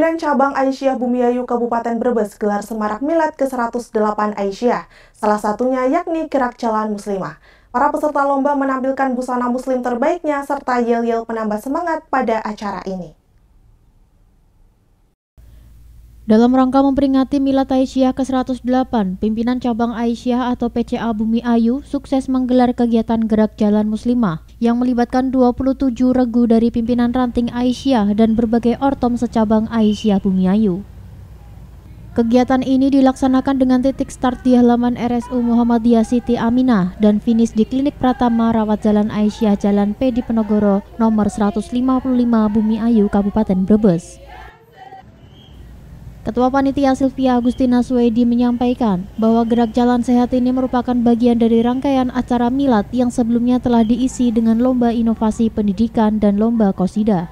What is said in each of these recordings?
Pimpinan Cabang Aisyah Bumiayu Kabupaten Brebes gelar semarak milad ke-108 Aisyah, salah satunya yakni Gerak Jalan Muslimah. Para peserta lomba menampilkan busana muslim terbaiknya serta yel-yel penambah semangat pada acara ini. Dalam rangka memperingati Milad Aisyah ke-108, Pimpinan Cabang Aisyah atau PCA Bumiayu sukses menggelar kegiatan Gerak Jalan Muslimah yang melibatkan 27 regu dari pimpinan ranting Aisyah dan berbagai ortom secabang Aisyah Bumiayu. Kegiatan ini dilaksanakan dengan titik start di halaman RSU Muhammadiyah Siti Aminah dan finish di Klinik Pratama Rawat Jalan Aisyah Jalan P di Penogoro nomor 155 Bumiayu Kabupaten Brebes. Ketua Panitia Sylvia Agustina Suedi menyampaikan bahwa Gerak Jalan Sehat ini merupakan bagian dari rangkaian acara Milad yang sebelumnya telah diisi dengan lomba inovasi pendidikan dan lomba qasidah.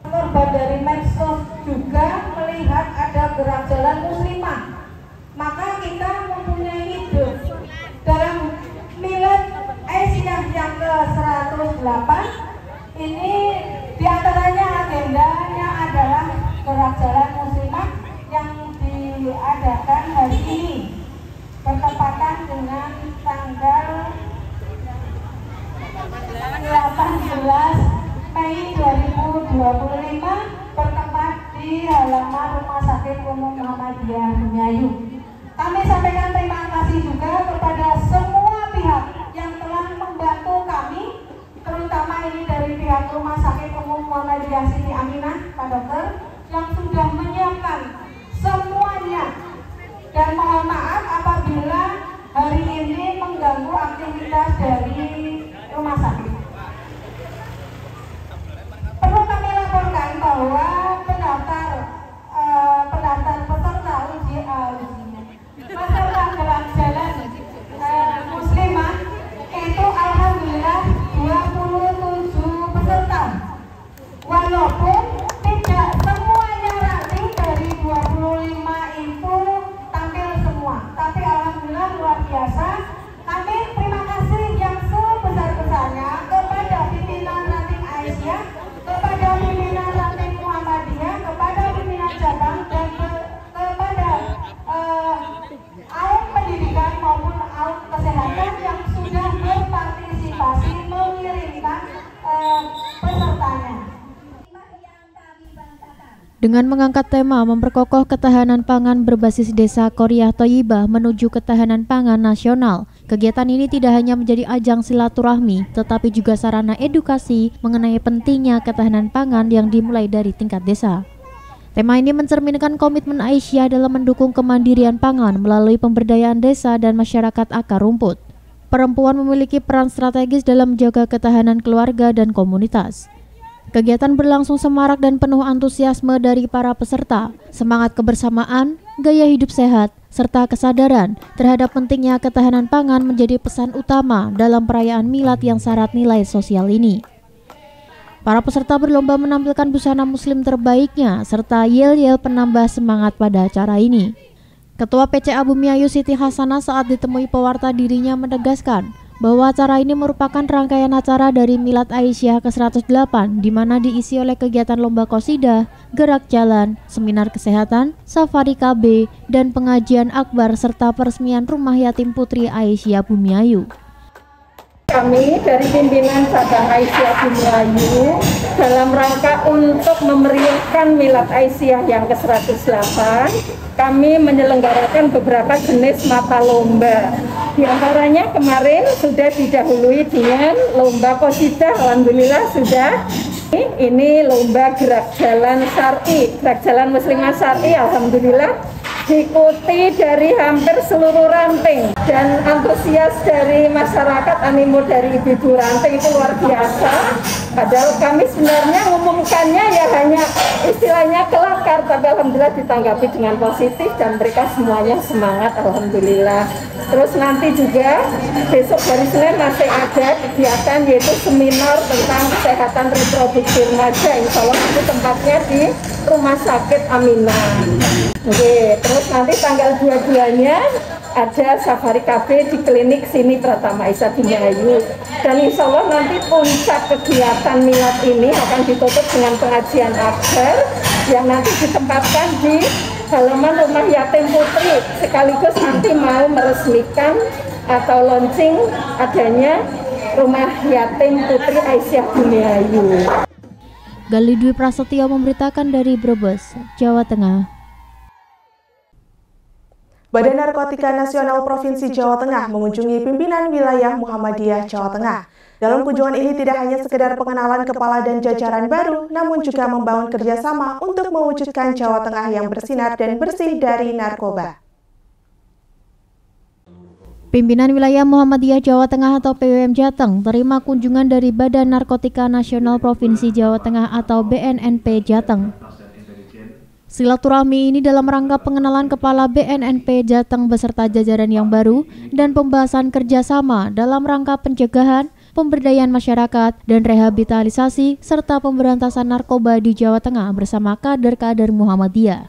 Korban dari medsos juga melihat ada Gerak Jalan Muslimah, maka kita mempunyai ide dalam Milad Aisyah yang ke-108 ini diantaranya agendanya adalah Gerak Jalan Muslimah yang diadakan hari ini bertepatan dengan tanggal 18 Mei 2025 bertempat di halaman Rumah Sakit Umum Muhammadiyah Bumiayu. Kami sampaikan terima kasih juga kepada semua pihak yang telah membantu kami, terutama ini dari pihak Rumah Sakit Umum Muhammadiyah Siti Aminah, Pak Dokter, yang sudah menyiapkan semuanya, dan mohon maaf apabila hari ini mengganggu aktivitas dari rumah sakit. Perlu kami laporkan bahwa pendaftar peserta peserta Gerak Jalan Muslimah itu alhamdulillah 27 peserta, walaupun tidak semuanya ranting dari 25 itu tampil semua, tapi alhamdulillah luar biasa. Kami terima kasih yang sebesar-besarnya kepada pimpinan ranting Aisyah, kepada pimpinan ranting Muhammadiyah, kepada pimpinan cabang, dan kepada AUM pendidikan maupun AUM kesehatan yang sudah berpartisipasi mengirimkan pesertanya. Dengan mengangkat tema memperkokoh ketahanan pangan berbasis desa Qoryah Thoyibah menuju ketahanan pangan nasional, kegiatan ini tidak hanya menjadi ajang silaturahmi, tetapi juga sarana edukasi mengenai pentingnya ketahanan pangan yang dimulai dari tingkat desa. Tema ini mencerminkan komitmen Aisyah dalam mendukung kemandirian pangan melalui pemberdayaan desa dan masyarakat akar rumput. Perempuan memiliki peran strategis dalam menjaga ketahanan keluarga dan komunitas. Kegiatan berlangsung semarak dan penuh antusiasme dari para peserta. Semangat kebersamaan, gaya hidup sehat, serta kesadaran terhadap pentingnya ketahanan pangan menjadi pesan utama dalam perayaan Milad yang syarat nilai sosial ini. Para peserta berlomba menampilkan busana muslim terbaiknya serta yel-yel penambah semangat pada acara ini. Ketua PCA Bumiayu Siti Hasanah saat ditemui pewarta dirinya menegaskan bahwa acara ini merupakan rangkaian acara dari Milad Aisyah ke-108 di mana diisi oleh kegiatan lomba qasidah, gerak jalan, seminar kesehatan, safari KB, dan pengajian akbar serta peresmian rumah yatim putri Aisyah Bumiayu. Kami dari pimpinan Cabang Aisyah Bumiayu dalam rangka untuk memeriahkan Milad Aisyah yang ke-108, kami menyelenggarakan beberapa jenis mata lomba. Di antaranya kemarin sudah didahului dengan lomba qasidah, alhamdulillah sudah. Ini lomba gerak jalan syar'i, gerak jalan muslimah syar'i, alhamdulillah diikuti dari hampir seluruh ranting, dan antusias dari masyarakat, animo dari ibu-ibu ranting itu luar biasa. Padahal kami sebenarnya ngumumkannya ya hanya istilahnya kelakar, tapi alhamdulillah ditanggapi dengan positif dan mereka semuanya semangat, alhamdulillah. Terus nanti juga besok hari Senin masih ada kegiatan yaitu seminar tentang kesehatan reproduksi remaja, insya Allah itu tempatnya di Rumah Sakit Aminah. Oke, terus nanti tanggal 22-nya ada safari cafe di klinik sini Pratama Aisyah Bumiayu. Dan insya Allah nanti puncak kegiatan Milad ini akan ditutup dengan pengajian akbar yang nanti ditempatkan di halaman Rumah Yatim Putri, sekaligus nanti mau meresmikan atau launching adanya Rumah Yatim Putri Aisyah Bumiayu. Gali Dwi Prasetyo memberitakan dari Brebes, Jawa Tengah. Badan Narkotika Nasional Provinsi Jawa Tengah mengunjungi pimpinan wilayah Muhammadiyah Jawa Tengah. Dalam kunjungan ini tidak hanya sekedar pengenalan kepala dan jajaran baru, namun juga membangun kerjasama untuk mewujudkan Jawa Tengah yang bersinar dan bersih dari narkoba. Pimpinan wilayah Muhammadiyah Jawa Tengah atau PWM Jateng terima kunjungan dari Badan Narkotika Nasional Provinsi Jawa Tengah atau BNNP Jateng. Silaturahmi ini dalam rangka pengenalan Kepala BNNP Jateng beserta jajaran yang baru dan pembahasan kerjasama dalam rangka pencegahan, pemberdayaan masyarakat, dan rehabilitasi serta pemberantasan narkoba di Jawa Tengah bersama kader-kader Muhammadiyah.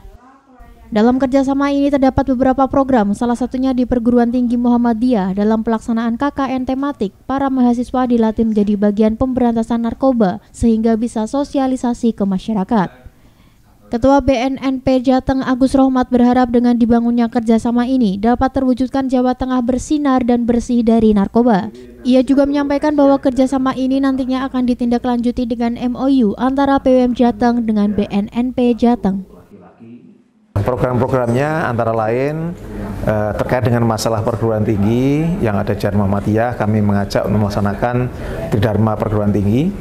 Dalam kerjasama ini terdapat beberapa program, salah satunya di Perguruan Tinggi Muhammadiyah dalam pelaksanaan KKN tematik. Para mahasiswa dilatih menjadi bagian pemberantasan narkoba sehingga bisa sosialisasi ke masyarakat. Ketua BNNP Jateng Agus Rohmat berharap dengan dibangunnya kerjasama ini dapat terwujudkan Jawa Tengah bersinar dan bersih dari narkoba. Ia juga menyampaikan bahwa kerjasama ini nantinya akan ditindaklanjuti dengan MOU antara PWM Jateng dengan BNNP Jateng. Program-programnya antara lain terkait dengan masalah perguruan tinggi yang ada di Muhammadiyah, kami mengajak untuk melaksanakan tridharma perguruan tinggi,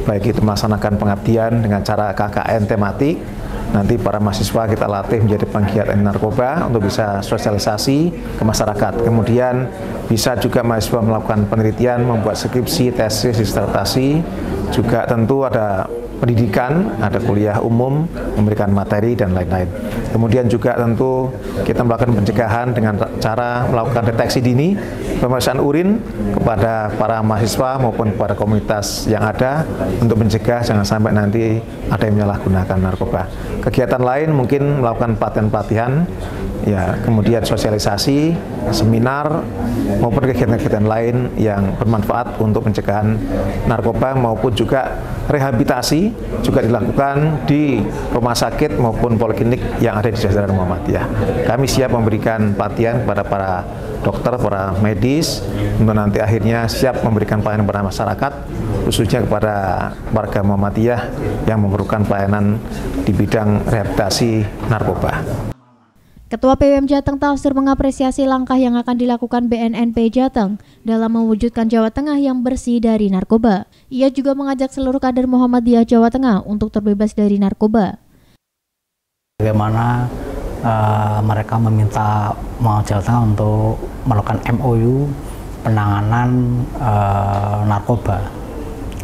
baik itu melaksanakan pengabdian dengan cara KKN tematik. Nanti para mahasiswa kita latih menjadi penggiat anti narkoba untuk bisa sosialisasi ke masyarakat. Kemudian bisa juga mahasiswa melakukan penelitian, membuat skripsi, tesis, disertasi. Juga tentu ada pendidikan, ada kuliah umum, memberikan materi dan lain-lain. Kemudian juga tentu kita melakukan pencegahan dengan cara melakukan deteksi dini, pemeriksaan urin kepada para mahasiswa maupun kepada komunitas yang ada untuk mencegah jangan sampai nanti ada yang menyalahgunakan narkoba. Kegiatan lain mungkin melakukan pelatihan-pelatihan, ya, kemudian sosialisasi, seminar maupun kegiatan-kegiatan lain yang bermanfaat untuk pencegahan narkoba maupun juga rehabilitasi juga dilakukan di rumah sakit maupun poliklinik yang ada di jajaran Muhammadiyah. Kami siap memberikan pelatihan kepada para dokter, para medis untuk nanti akhirnya siap memberikan pelayanan kepada masyarakat, khususnya kepada warga Muhammadiyah yang memerlukan pelayanan di bidang rehabilitasi narkoba. Ketua PWM Jateng Tafsir mengapresiasi langkah yang akan dilakukan BNNP Jateng dalam mewujudkan Jawa Tengah yang bersih dari narkoba. Ia juga mengajak seluruh kader Muhammadiyah Jawa Tengah untuk terbebas dari narkoba. Bagaimana mereka meminta Jawa Tengah untuk melakukan MOU penanganan narkoba,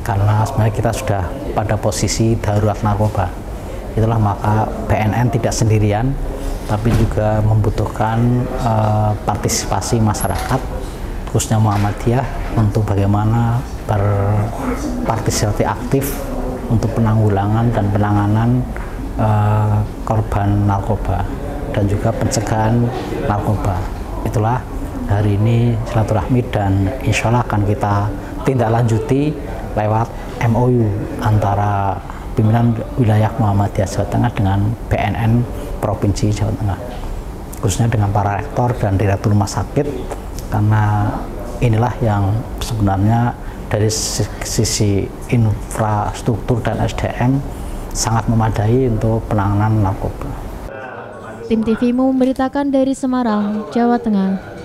karena sebenarnya kita sudah pada posisi darurat narkoba. Itulah maka BNN tidak sendirian, tapi juga membutuhkan partisipasi masyarakat, khususnya Muhammadiyah, untuk bagaimana berpartisipasi aktif untuk penanggulangan dan penanganan korban narkoba dan juga pencegahan narkoba. Itulah hari ini silaturahmi dan insya Allah akan kita tindak lanjuti lewat MOU antara pimpinan wilayah Muhammadiyah Jawa Tengah dengan BNN Provinsi Jawa Tengah, khususnya dengan para rektor dan direktur rumah sakit, karena inilah yang sebenarnya dari sisi infrastruktur dan SDM sangat memadai untuk penanganan narkoba. Tim TVmu memberitakan dari Semarang, Jawa Tengah.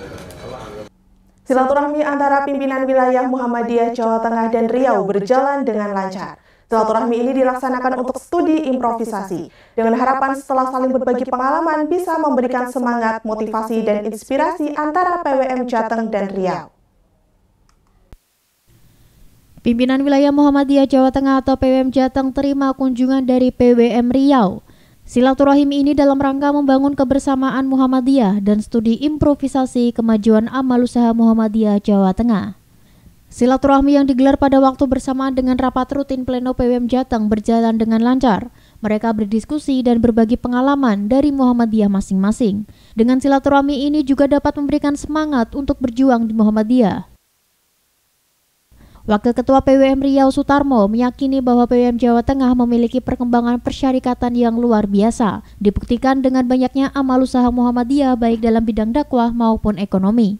Silaturahmi antara pimpinan wilayah Muhammadiyah Jawa Tengah dan Riau berjalan dengan lancar. Silaturahmi ini dilaksanakan untuk studi improvisasi, dengan harapan setelah saling berbagi pengalaman bisa memberikan semangat, motivasi, dan inspirasi antara PWM Jateng dan Riau. Pimpinan wilayah Muhammadiyah Jawa Tengah atau PWM Jateng terima kunjungan dari PWM Riau. Silaturahmi ini dalam rangka membangun kebersamaan Muhammadiyah dan studi improvisasi kemajuan amal usaha Muhammadiyah Jawa Tengah. Silaturahmi yang digelar pada waktu bersamaan dengan rapat rutin pleno PWM Jateng berjalan dengan lancar. Mereka berdiskusi dan berbagi pengalaman dari Muhammadiyah masing-masing. Dengan silaturahmi ini juga dapat memberikan semangat untuk berjuang di Muhammadiyah. Wakil Ketua PWM Riau Sutarmo meyakini bahwa PWM Jawa Tengah memiliki perkembangan persyarikatan yang luar biasa, dibuktikan dengan banyaknya amal usaha Muhammadiyah baik dalam bidang dakwah maupun ekonomi.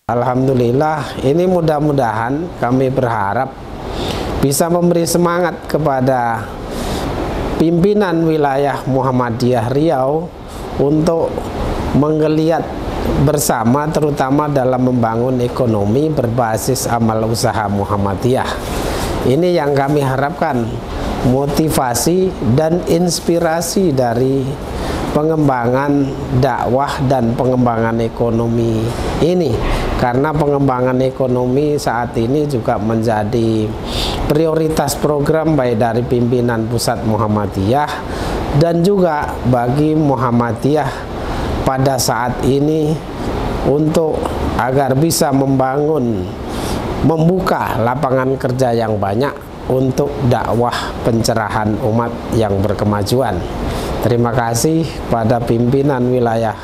Alhamdulillah, ini mudah-mudahan kami berharap bisa memberi semangat kepada pimpinan wilayah Muhammadiyah Riau untuk menggeliat bersama terutama dalam membangun ekonomi berbasis amal usaha Muhammadiyah. Ini yang kami harapkan, motivasi dan inspirasi dari pengembangan dakwah dan pengembangan ekonomi ini, karena pengembangan ekonomi saat ini juga menjadi prioritas program baik dari pimpinan pusat Muhammadiyah dan juga bagi Muhammadiyah pada saat ini untuk agar bisa membuka lapangan kerja yang banyak untuk dakwah pencerahan umat yang berkemajuan. Terima kasih pada pimpinan wilayah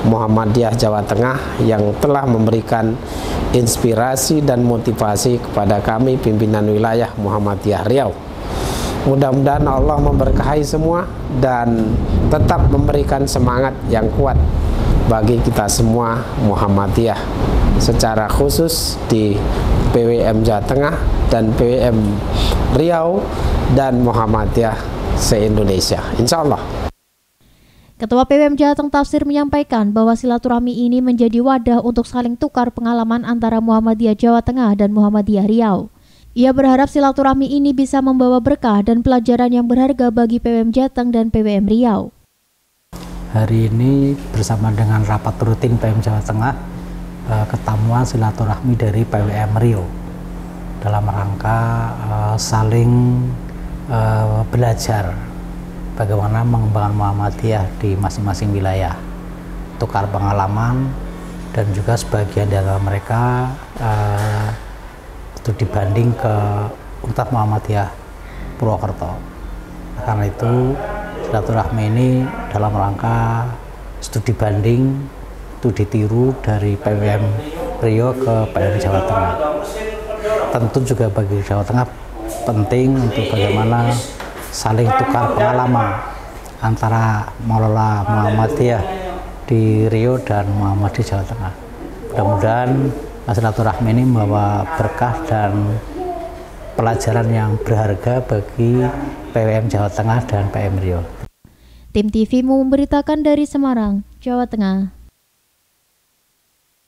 Muhammadiyah Jawa Tengah yang telah memberikan inspirasi dan motivasi kepada kami pimpinan wilayah Muhammadiyah Riau. Mudah-mudahan Allah memberkahi semua dan tetap memberikan semangat yang kuat bagi kita semua Muhammadiyah, secara khusus di PWM Jawa Tengah dan PWM Riau dan Muhammadiyah se-Indonesia, insya Allah. Ketua PWM Jateng Tafsir menyampaikan bahwa silaturahmi ini menjadi wadah untuk saling tukar pengalaman antara Muhammadiyah Jawa Tengah dan Muhammadiyah Riau. Ia berharap silaturahmi ini bisa membawa berkah dan pelajaran yang berharga bagi PWM Jateng dan PWM Riau. Hari ini bersama dengan rapat rutin PWM Jawa Tengah, ketemuan silaturahmi dari PWM Riau dalam rangka saling belajar bagaimana mengembangkan Muhammadiyah di masing-masing wilayah, tukar pengalaman, dan juga sebagian dari mereka studi banding ke Universitas Muhammadiyah Purwokerto. Karena itu silaturahmi ini dalam rangka studi banding, studi tiru dari PWM Riau ke PWM Jawa Tengah. Tentu juga bagi Jawa Tengah penting untuk bagaimana saling tukar pengalaman antara mengelola Muhammadiyah di Riau dan Muhammadiyah Jawa Tengah. Mudah-mudahan silaturahmi ini membawa berkah dan pelajaran yang berharga bagi PWM Jawa Tengah dan PWM Riau. Tim TV memberitakan dari Semarang, Jawa Tengah.